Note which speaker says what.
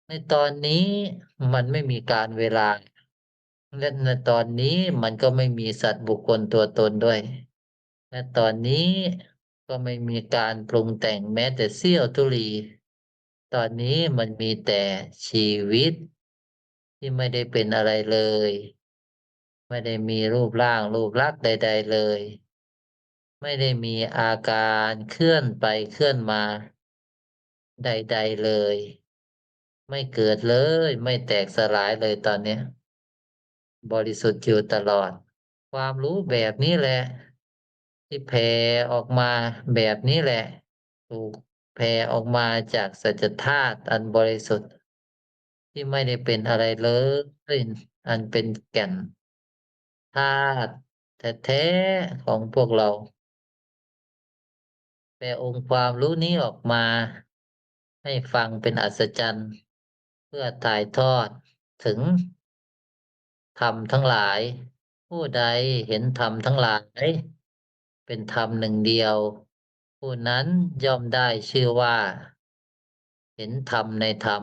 Speaker 1: ในตอนนี้มันไม่มีการเวลาและในตอนนี้มันก็ไม่มีสัตว์บุคคลตัวตนด้วยและตอนนี้ก็ไม่มีการปรุงแต่งแม้แต่เสี้ยวธุลีตอนนี้มันมีแต่ชีวิตที่ไม่ได้เป็นอะไรเลยไม่ได้มีรูปร่างรูปลักษณ์ใดๆเลยไม่ได้มีอาการเคลื่อนไปเคลื่อนมาใดๆเลยไม่เกิดเลยไม่แตกสลายเลยตอนเนี้ย บริสุทธิ์อยู่ตลอดความรู้แบบนี้แหละที่แผ่ออกมาแบบนี้แหละถูกแผ่ออกมาจากสัจธาตุอันบริสุทธิ์ที่ไม่ได้เป็นอะไรเลยอันเป็นแก่นธาตุแท้ๆของพวกเราแปลองค์ความรู้นี้ออกมาให้ฟังเป็นอัศจรรย์เพื่อถ่ายทอดถึงธรรมทั้งหลายผู้ใดเห็นธรรมทั้งหลายเป็นธรรมหนึ่งเดียวผู้นั้นย่อมได้ชื่อว่าเห็นธรรมในธรรม